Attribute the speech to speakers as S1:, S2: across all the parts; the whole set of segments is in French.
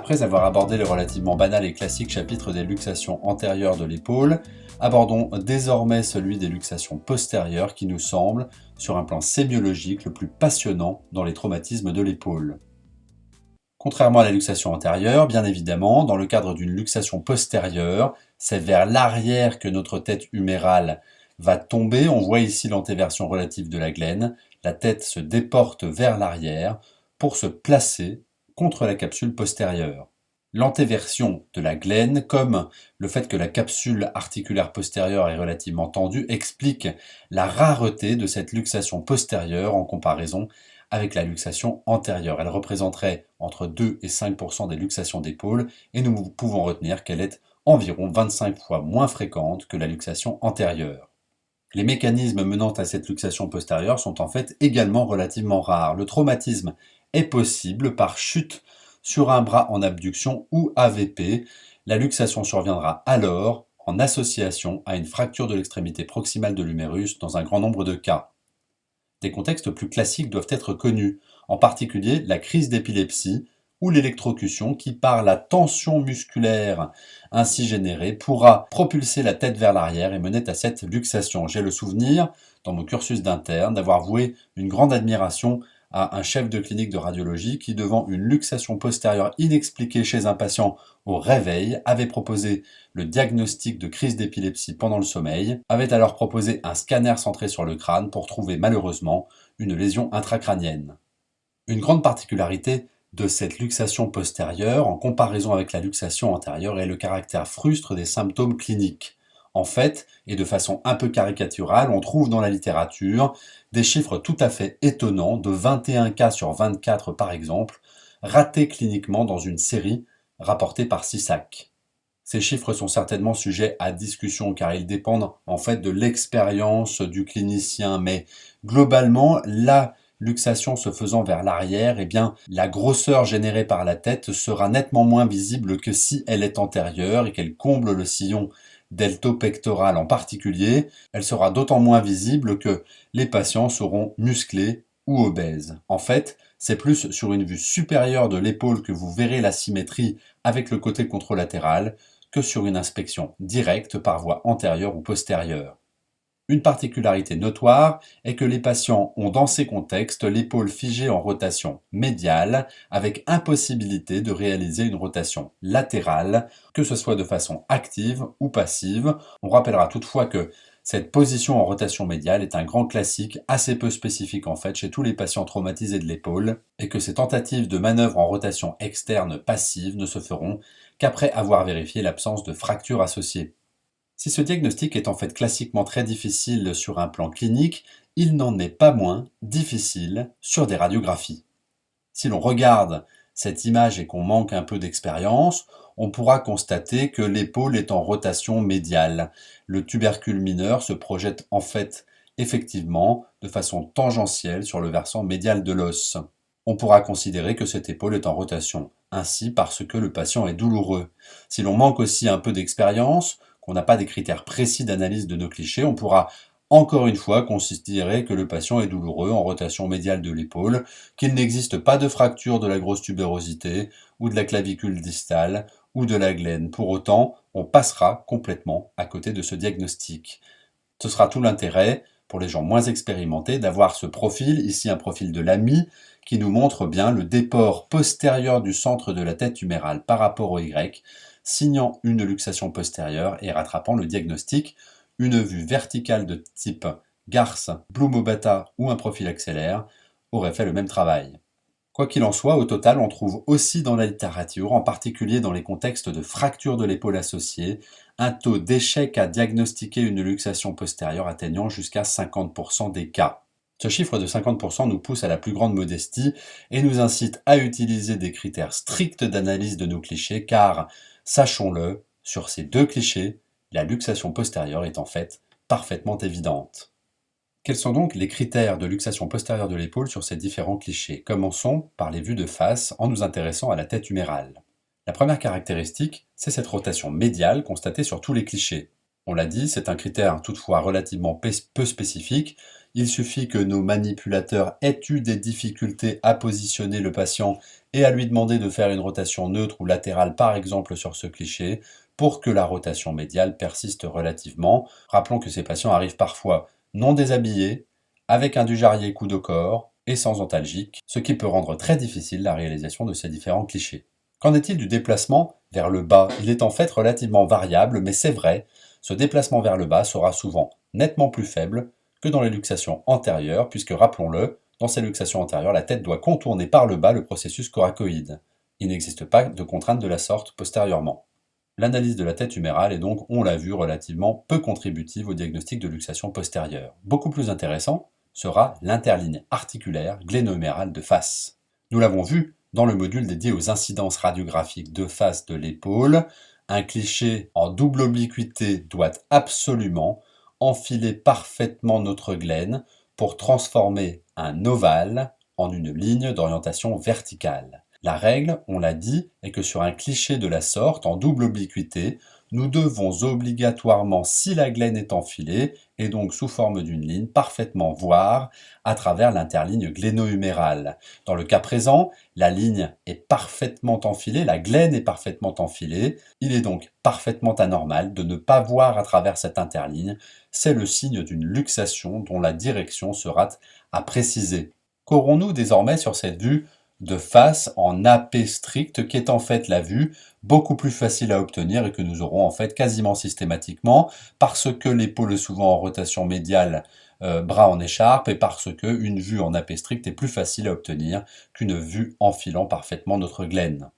S1: Après avoir abordé le relativement banal et classique chapitre des luxations antérieures de l'épaule, abordons désormais celui des luxations postérieures qui nous semble, sur un plan sémiologique, le plus passionnant dans les traumatismes de l'épaule. Contrairement à la luxation antérieure, bien évidemment, dans le cadre d'une luxation postérieure, c'est vers l'arrière que notre tête humérale va tomber. On voit ici l'antéversion relative de la glène. La tête se déporte vers l'arrière pour se placer contre la capsule postérieure. L'antéversion de la glène, comme le fait que la capsule articulaire postérieure est relativement tendue, explique la rareté de cette luxation postérieure en comparaison avec la luxation antérieure. Elle représenterait entre 2 et 5% des luxations d'épaule et nous pouvons retenir qu'elle est environ 25 fois moins fréquente que la luxation antérieure. Les mécanismes menant à cette luxation postérieure sont en fait également relativement rares. Le traumatisme est possible par chute sur un bras en abduction ou AVP. La luxation surviendra alors en association à une fracture de l'extrémité proximale de l'humérus dans un grand nombre de cas. Des contextes plus classiques doivent être connus, en particulier la crise d'épilepsie ou l'électrocution qui, par la tension musculaire ainsi générée, pourra propulser la tête vers l'arrière et mener à cette luxation. J'ai le souvenir, dans mon cursus d'interne, d'avoir voué une grande admiration à un chef de clinique de radiologie qui, devant une luxation postérieure inexpliquée chez un patient au réveil, avait proposé le diagnostic de crise d'épilepsie pendant le sommeil, avait alors proposé un scanner centré sur le crâne pour trouver malheureusement une lésion intracrânienne. Une grande particularité de cette luxation postérieure, en comparaison avec la luxation antérieure, est le caractère frustre des symptômes cliniques. En fait, et de façon un peu caricaturale, on trouve dans la littérature des chiffres tout à fait étonnants, de 21 cas sur 24 par exemple, ratés cliniquement dans une série rapportée par CISAC. Ces chiffres sont certainement sujets à discussion car ils dépendent en fait de l'expérience du clinicien, mais globalement, la luxation se faisant vers l'arrière, la grosseur générée par la tête sera nettement moins visible que si elle est antérieure et qu'elle comble le sillon delto-pectoral en particulier. Elle sera d'autant moins visible que les patients seront musclés ou obèses. En fait, c'est plus sur une vue supérieure de l'épaule que vous verrez la symétrie avec le côté contralatéral que sur une inspection directe par voie antérieure ou postérieure. Une particularité notoire est que les patients ont dans ces contextes l'épaule figée en rotation médiale avec impossibilité de réaliser une rotation latérale, que ce soit de façon active ou passive. On rappellera toutefois que cette position en rotation médiale est un grand classique assez peu spécifique en fait chez tous les patients traumatisés de l'épaule et que ces tentatives de manœuvre en rotation externe passive ne se feront qu'après avoir vérifié l'absence de fracture associée. Si ce diagnostic est en fait classiquement très difficile sur un plan clinique, il n'en est pas moins difficile sur des radiographies. Si l'on regarde cette image et qu'on manque un peu d'expérience, on pourra constater que l'épaule est en rotation médiale. Le tubercule mineur se projette en fait effectivement de façon tangentielle sur le versant médial de l'os. On pourra considérer que cette épaule est en rotation, ainsi parce que le patient est douloureux. Si l'on manque aussi un peu d'expérience, qu'on n'a pas des critères précis d'analyse de nos clichés, on pourra encore une fois considérer que le patient est douloureux en rotation médiale de l'épaule, qu'il n'existe pas de fracture de la grosse tubérosité ou de la clavicule distale ou de la glène. Pour autant, on passera complètement à côté de ce diagnostic. Ce sera tout l'intérêt pour les gens moins expérimentés d'avoir ce profil, ici un profil de Lamy, qui nous montre bien le déport postérieur du centre de la tête humérale par rapport au Y, signant une luxation postérieure et rattrapant le diagnostic. Une vue verticale de type Garce, Bloom-Obata ou un profil accélère aurait fait le même travail. Quoi qu'il en soit, au total, on trouve aussi dans la littérature, en particulier dans les contextes de fracture de l'épaule associée, un taux d'échec à diagnostiquer une luxation postérieure atteignant jusqu'à 50% des cas. Ce chiffre de 50% nous pousse à la plus grande modestie et nous incite à utiliser des critères stricts d'analyse de nos clichés car, sachons-le, sur ces deux clichés, la luxation postérieure est en fait parfaitement évidente. Quels sont donc les critères de luxation postérieure de l'épaule sur ces différents clichés? Commençons par les vues de face en nous intéressant à la tête humérale. La première caractéristique, c'est cette rotation médiale constatée sur tous les clichés. On l'a dit, c'est un critère toutefois relativement peu spécifique. Il suffit que nos manipulateurs aient eu des difficultés à positionner le patient et à lui demander de faire une rotation neutre ou latérale, par exemple sur ce cliché, pour que la rotation médiale persiste relativement. Rappelons que ces patients arrivent parfois non déshabillés, avec un du-jarrier coude au corps et sans antalgique, ce qui peut rendre très difficile la réalisation de ces différents clichés. Qu'en est-il du déplacement vers le bas? Il est en fait relativement variable, mais c'est vrai, ce déplacement vers le bas sera souvent nettement plus faible que dans les luxations antérieures, puisque rappelons-le, dans ces luxations antérieures, la tête doit contourner par le bas le processus coracoïde. Il n'existe pas de contrainte de la sorte postérieurement. L'analyse de la tête humérale est donc, on l'a vu, relativement peu contributive au diagnostic de luxation postérieure. Beaucoup plus intéressant sera l'interligne articulaire gléno-humérale de face. Nous l'avons vu dans le module dédié aux incidences radiographiques de face de l'épaule. Un cliché en double obliquité doit absolument enfiler parfaitement notre glène pour transformer un ovale en une ligne d'orientation verticale. La règle, on l'a dit, est que sur un cliché de la sorte, en double obliquité, nous devons obligatoirement, si la glène est enfilée, et donc sous forme d'une ligne, parfaitement voir à travers l'interligne gléno-humérale. Dans le cas présent, la ligne est parfaitement enfilée, la glène est parfaitement enfilée, il est donc parfaitement anormal de ne pas voir à travers cette interligne. C'est le signe d'une luxation dont la direction sera à préciser. Qu'aurons-nous désormais sur cette vue de face en AP strict, qui est en fait la vue beaucoup plus facile à obtenir et que nous aurons en fait quasiment systématiquement parce que l'épaule est souvent en rotation médiale, bras en écharpe, et parce que une vue en AP strict est plus facile à obtenir qu'une vue enfilant parfaitement notre glène.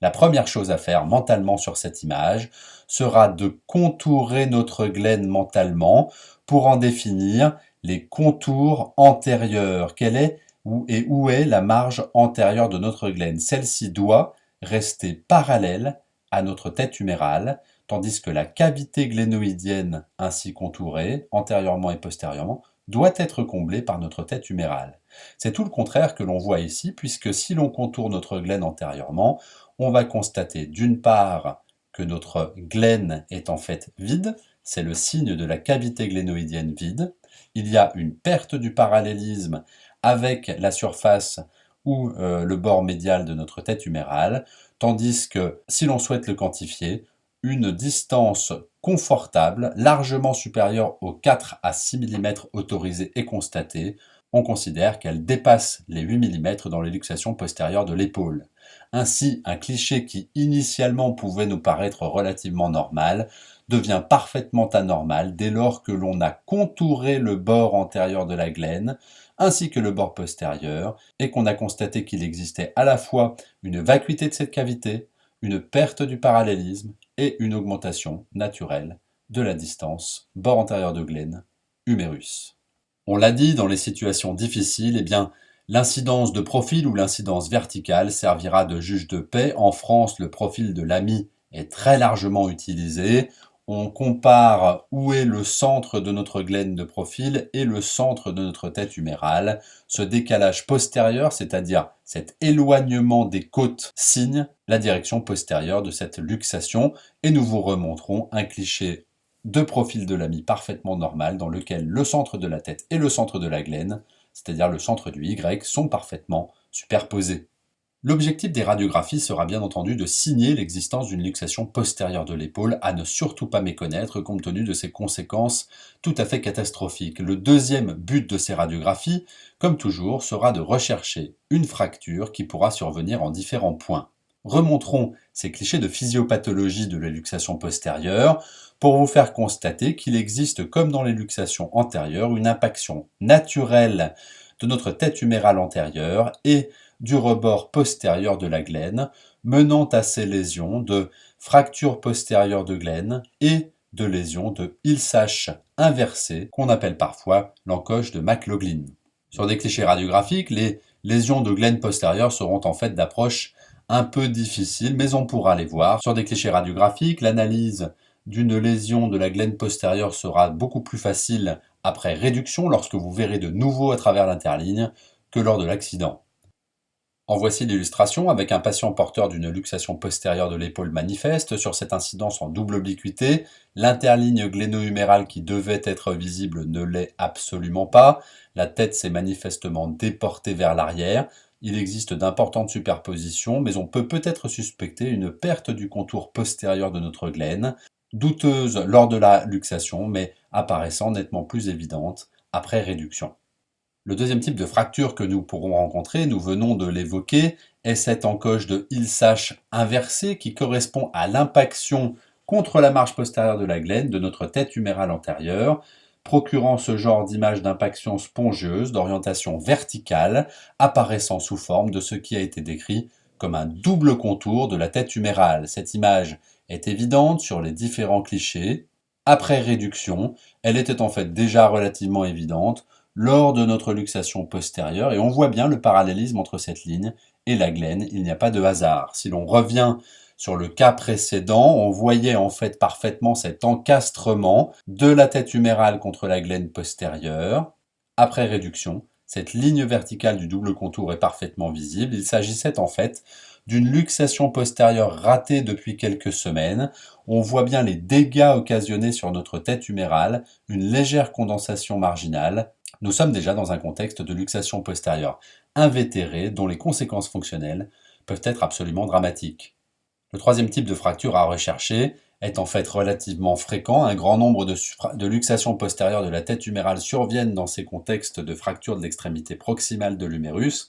S1: La première chose à faire mentalement sur cette image sera de contourer notre glène mentalement pour en définir les contours antérieurs. Quelle est où est la marge antérieure de notre glène? Celle-ci doit rester parallèle à notre tête humérale, tandis que la cavité glénoïdienne ainsi contourée, antérieurement et postérieurement, doit être comblée par notre tête humérale. C'est tout le contraire que l'on voit ici, puisque si l'on contourne notre glène antérieurement, on va constater d'une part que notre glène est en fait vide, c'est le signe de la cavité glénoïdienne vide. Il y a une perte du parallélisme avec la surface ou le bord médial de notre tête humérale, tandis que si l'on souhaite le quantifier, une distance confortable, largement supérieure aux 4 à 6 mm autorisés est constatée. On considère qu'elle dépasse les 8 mm dans les luxations postérieures de l'épaule. Ainsi, un cliché qui initialement pouvait nous paraître relativement normal devient parfaitement anormal dès lors que l'on a contouré le bord antérieur de la glène ainsi que le bord postérieur et qu'on a constaté qu'il existait à la fois une vacuité de cette cavité, une perte du parallélisme et une augmentation naturelle de la distance bord antérieur de glène, humérus. On l'a dit, dans les situations difficiles, eh bien, l'incidence de profil ou l'incidence verticale servira de juge de paix. En France, le profil de l'AMI est très largement utilisé. On compare où est le centre de notre glène de profil et le centre de notre tête humérale. Ce décalage postérieur, c'est-à-dire cet éloignement des côtes, signe la direction postérieure de cette luxation. Et nous vous remontrons un cliché de profil de l'AMI parfaitement normal dans lequel le centre de la tête et le centre de la glène, c'est-à-dire le centre du Y, sont parfaitement superposés. L'objectif des radiographies sera bien entendu de signer l'existence d'une luxation postérieure de l'épaule à ne surtout pas méconnaître compte tenu de ses conséquences tout à fait catastrophiques. Le deuxième but de ces radiographies, comme toujours, sera de rechercher une fracture qui pourra survenir en différents points. Remontrons ces clichés de physiopathologie de la luxation postérieure pour vous faire constater qu'il existe, comme dans les luxations antérieures, une impaction naturelle de notre tête humérale antérieure et du rebord postérieur de la glène, menant à ces lésions de fracture postérieure de glène et de lésions de Hill-Sachs inversées, qu'on appelle parfois l'encoche de McLaughlin. Sur des clichés radiographiques, les lésions de glène postérieure seront en fait d'approche un peu difficile, mais on pourra les voir. Sur des clichés radiographiques, l'analyse d'une lésion de la glène postérieure sera beaucoup plus facile après réduction, lorsque vous verrez de nouveau à travers l'interligne, que lors de l'accident. En voici l'illustration avec un patient porteur d'une luxation postérieure de l'épaule manifeste. Sur cette incidence en double obliquité, l'interligne gléno-humérale qui devait être visible ne l'est absolument pas. La tête s'est manifestement déportée vers l'arrière. Il existe d'importantes superpositions, mais on peut peut-être suspecter une perte du contour postérieur de notre glène, douteuse lors de la luxation, mais apparaissant nettement plus évidente après réduction. Le deuxième type de fracture que nous pourrons rencontrer, nous venons de l'évoquer, est cette encoche de Hill-Sachs inversée qui correspond à l'impaction contre la marge postérieure de la glène de notre tête humérale antérieure, procurant ce genre d'image d'impaction spongieuse d'orientation verticale, apparaissant sous forme de ce qui a été décrit comme un double contour de la tête humérale. Cette image est évidente sur les différents clichés. Après réduction, elle était en fait déjà relativement évidente lors de notre luxation postérieure, et on voit bien le parallélisme entre cette ligne et la glène, il n'y a pas de hasard. Si l'on revient sur le cas précédent, on voyait en fait parfaitement cet encastrement de la tête humérale contre la glène postérieure. Après réduction, cette ligne verticale du double contour est parfaitement visible. Il s'agissait en fait d'une luxation postérieure ratée depuis quelques semaines. On voit bien les dégâts occasionnés sur notre tête humérale, une légère condensation marginale. Nous sommes déjà dans un contexte de luxation postérieure invétérée dont les conséquences fonctionnelles peuvent être absolument dramatiques. Le troisième type de fracture à rechercher est en fait relativement fréquent. Un grand nombre de luxations postérieures de la tête humérale surviennent dans ces contextes de fracture de l'extrémité proximale de l'humérus.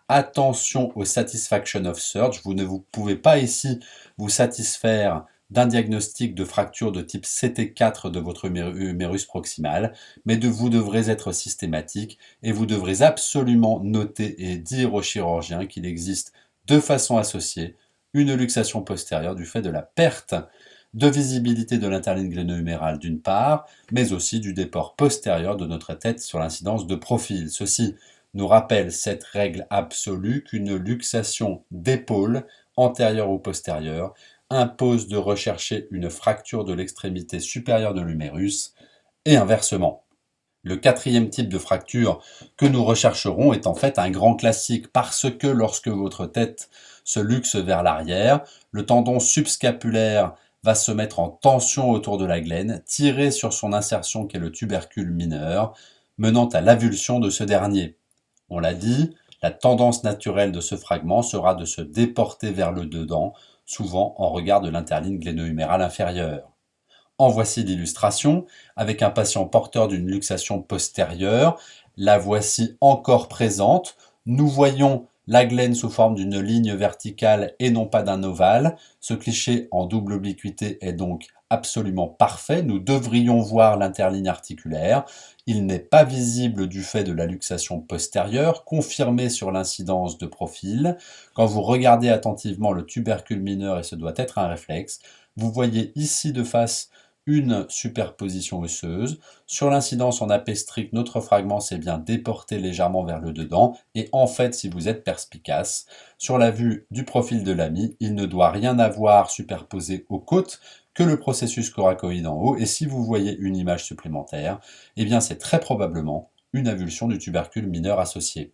S1: Attention au satisfaction of surge, vous ne pouvez pas ici vous satisfaire d'un diagnostic de fracture de type CT4 de votre humérus proximal, mais vous devrez être systématique et vous devrez absolument noter et dire au chirurgien qu'il existe de façon associée une luxation postérieure du fait de la perte de visibilité de l'interligne gléno-humérale d'une part, mais aussi du déport postérieur de notre tête sur l'incidence de profil. Ceci nous rappelle cette règle absolue qu'une luxation d'épaule, antérieure ou postérieure, impose de rechercher une fracture de l'extrémité supérieure de l'humérus et inversement. Le quatrième type de fracture que nous rechercherons est en fait un grand classique parce que lorsque votre tête se luxe vers l'arrière, le tendon subscapulaire va se mettre en tension autour de la glène, tirer sur son insertion qui est le tubercule mineur, menant à l'avulsion de ce dernier. On l'a dit, la tendance naturelle de ce fragment sera de se déporter vers le dedans, souvent en regard de l'interligne gléno-humérale inférieure. En voici l'illustration, avec un patient porteur d'une luxation postérieure. La voici encore présente. Nous voyons la glène sous forme d'une ligne verticale et non pas d'un ovale. Ce cliché en double obliquité est donc absolument parfait. Nous devrions voir l'interligne articulaire. Il n'est pas visible du fait de la luxation postérieure, confirmée sur l'incidence de profil. Quand vous regardez attentivement le tubercule mineur, et ce doit être un réflexe, vous voyez ici de face une superposition osseuse. Sur l'incidence en AP strict, notre fragment s'est bien déporté légèrement vers le dedans. Et en fait, si vous êtes perspicace, sur la vue du profil de l'ami, il ne doit rien avoir superposé aux côtes que le processus coracoïde en haut. Et si vous voyez une image supplémentaire, eh bien c'est très probablement une avulsion du tubercule mineur associé.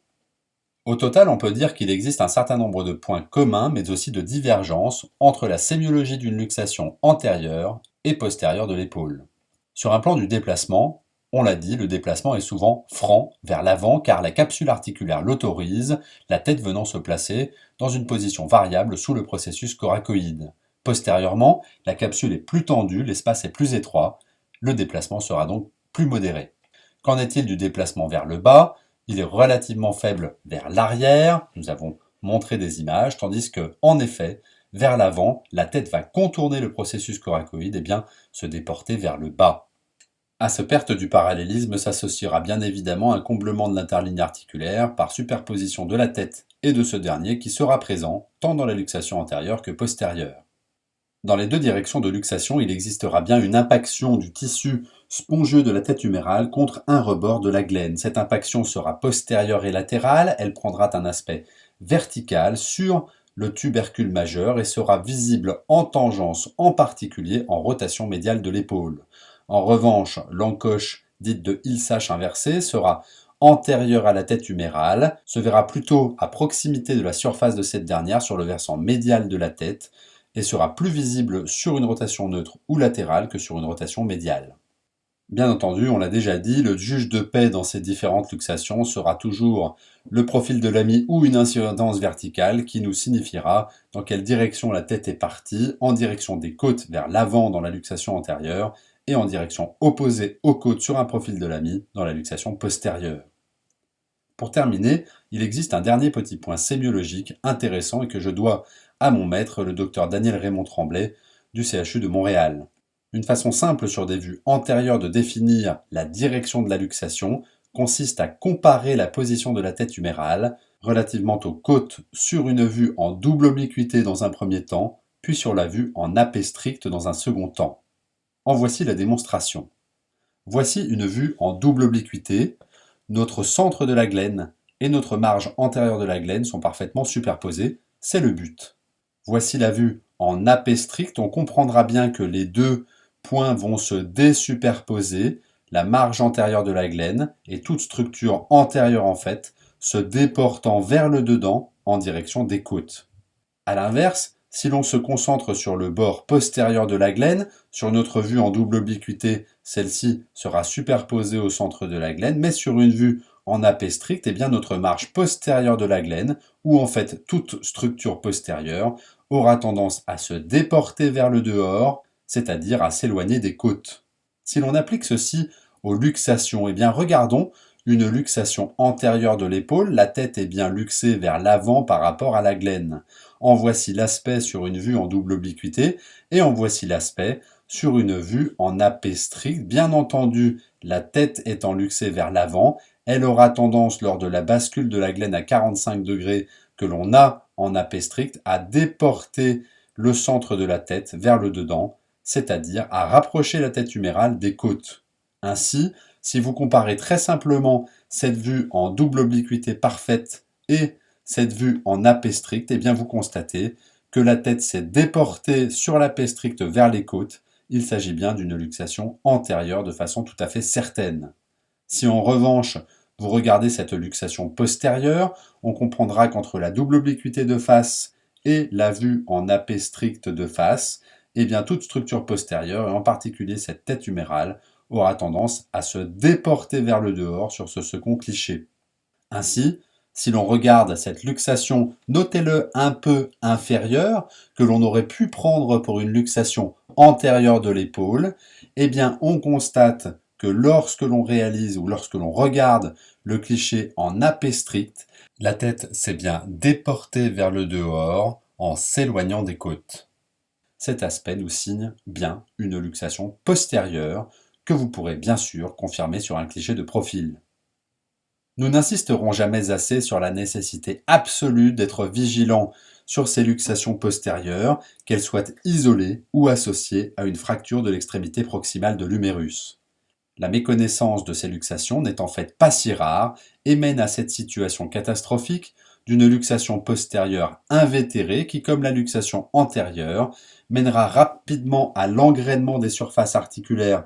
S1: Au total, on peut dire qu'il existe un certain nombre de points communs, mais aussi de divergences entre la sémiologie d'une luxation antérieure et postérieure de l'épaule. Sur un plan du déplacement, on l'a dit, le déplacement est souvent franc vers l'avant car la capsule articulaire l'autorise, la tête venant se placer dans une position variable sous le processus coracoïde. Postérieurement, la capsule est plus tendue, l'espace est plus étroit, le déplacement sera donc plus modéré. Qu'en est-il du déplacement vers le bas ? Il est relativement faible vers l'arrière, nous avons montré des images, tandis que, en effet, vers l'avant, la tête va contourner le processus coracoïde et bien se déporter vers le bas. À cette perte du parallélisme s'associera bien évidemment un comblement de l'interligne articulaire par superposition de la tête et de ce dernier qui sera présent tant dans la luxation antérieure que postérieure. Dans les deux directions de luxation, il existera bien une impaction du tissu spongieux de la tête humérale contre un rebord de la glène. Cette impaction sera postérieure et latérale, elle prendra un aspect vertical sur le tubercule majeur et sera visible en tangence, en particulier en rotation médiale de l'épaule. En revanche, l'encoche dite de Hill-Sachs inversée sera antérieure à la tête humérale se verra plutôt à proximité de la surface de cette dernière sur le versant médial de la tête et sera plus visible sur une rotation neutre ou latérale que sur une rotation médiale. Bien entendu, on l'a déjà dit, le juge de paix dans ces différentes luxations sera toujours le profil de l'ami ou une incidence verticale qui nous signifiera dans quelle direction la tête est partie, en direction des côtes vers l'avant dans la luxation antérieure et en direction opposée aux côtes sur un profil de l'ami dans la luxation postérieure. Pour terminer, il existe un dernier petit point sémiologique intéressant et que je dois à mon maître, le docteur Daniel Raymond Tremblay du CHU de Montréal. Une façon simple sur des vues antérieures de définir la direction de la luxation consiste à comparer la position de la tête humérale relativement aux côtes sur une vue en double obliquité dans un premier temps, puis sur la vue en AP strict dans un second temps. En voici la démonstration. Voici une vue en double obliquité. Notre centre de la glène et notre marge antérieure de la glène sont parfaitement superposés. C'est le but. Voici la vue en AP strict. On comprendra bien que les deux points vont se désuperposer, la marge antérieure de la glène et toute structure antérieure en fait se déportant vers le dedans en direction des côtes. A l'inverse, si l'on se concentre sur le bord postérieur de la glène, sur notre vue en double obliquité, celle-ci sera superposée au centre de la glène, mais sur une vue en AP strict, eh bien notre marge postérieure de la glène, ou en fait toute structure postérieure, aura tendance à se déporter vers le dehors, c'est-à-dire à s'éloigner des côtes. Si l'on applique ceci aux luxations, eh bien regardons une luxation antérieure de l'épaule, la tête est bien luxée vers l'avant par rapport à la glène. En voici l'aspect sur une vue en double obliquité et en voici l'aspect sur une vue en AP strict. Bien entendu, la tête étant luxée vers l'avant, elle aura tendance lors de la bascule de la glène à 45 degrés que l'on a en AP strict à déporter le centre de la tête vers le dedans, c'est-à-dire à rapprocher la tête humérale des côtes. Ainsi, si vous comparez très simplement cette vue en double obliquité parfaite et cette vue en AP strict, eh bien vous constatez que la tête s'est déportée sur l'AP strict vers les côtes. Il s'agit bien d'une luxation antérieure de façon tout à fait certaine. Si en revanche, vous regardez cette luxation postérieure, on comprendra qu'entre la double obliquité de face et la vue en AP strict de face, eh bien toute structure postérieure, et en particulier cette tête humérale, aura tendance à se déporter vers le dehors sur ce second cliché. Ainsi, si l'on regarde cette luxation, notez-le un peu inférieure, que l'on aurait pu prendre pour une luxation antérieure de l'épaule, eh bien on constate que lorsque l'on réalise ou lorsque l'on regarde le cliché en AP strict, la tête s'est bien déportée vers le dehors en s'éloignant des côtes. Cet aspect nous signe bien une luxation postérieure que vous pourrez bien sûr confirmer sur un cliché de profil. Nous n'insisterons jamais assez sur la nécessité absolue d'être vigilant sur ces luxations postérieures, qu'elles soient isolées ou associées à une fracture de l'extrémité proximale de l'humérus. La méconnaissance de ces luxations n'est en fait pas si rare et mène à cette situation catastrophique d'une luxation postérieure invétérée qui, comme la luxation antérieure, mènera rapidement à l'engrainement des surfaces articulaires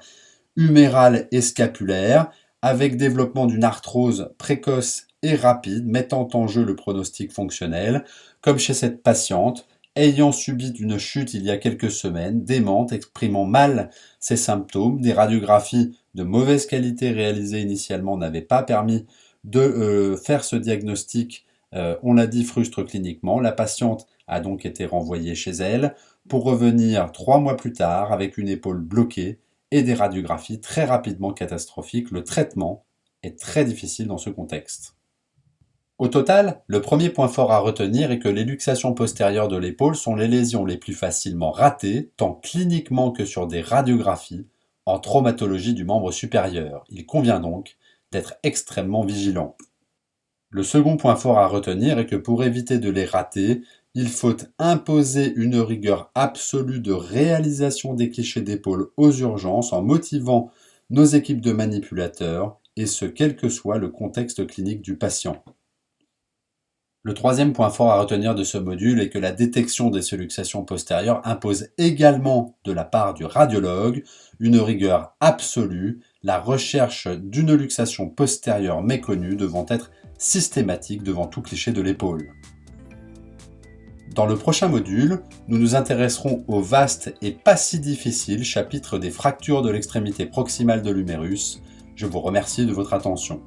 S1: humérales et scapulaires, avec développement d'une arthrose précoce et rapide, mettant en jeu le pronostic fonctionnel, comme chez cette patiente, ayant subi une chute il y a quelques semaines, démente, exprimant mal ses symptômes. Des radiographies de mauvaise qualité réalisées initialement n'avaient pas permis de faire ce diagnostic, on l'a dit, frustre cliniquement. La patiente a donc été renvoyée chez elle pour revenir 3 mois plus tard avec une épaule bloquée et des radiographies très rapidement catastrophiques. Le traitement est très difficile dans ce contexte. Au total, le premier point fort à retenir est que les luxations postérieures de l'épaule sont les lésions les plus facilement ratées, tant cliniquement que sur des radiographies, en traumatologie du membre supérieur. Il convient donc d'être extrêmement vigilant. Le second point fort à retenir est que pour éviter de les rater, il faut imposer une rigueur absolue de réalisation des clichés d'épaule aux urgences en motivant nos équipes de manipulateurs, et ce quel que soit le contexte clinique du patient. Le troisième point fort à retenir de ce module est que la détection des luxations postérieures impose également de la part du radiologue une rigueur absolue, la recherche d'une luxation postérieure méconnue devant être systématique devant tout cliché de l'épaule. Dans le prochain module, nous nous intéresserons au vaste et pas si difficile chapitre des fractures de l'extrémité proximale de l'humérus. Je vous remercie de votre attention.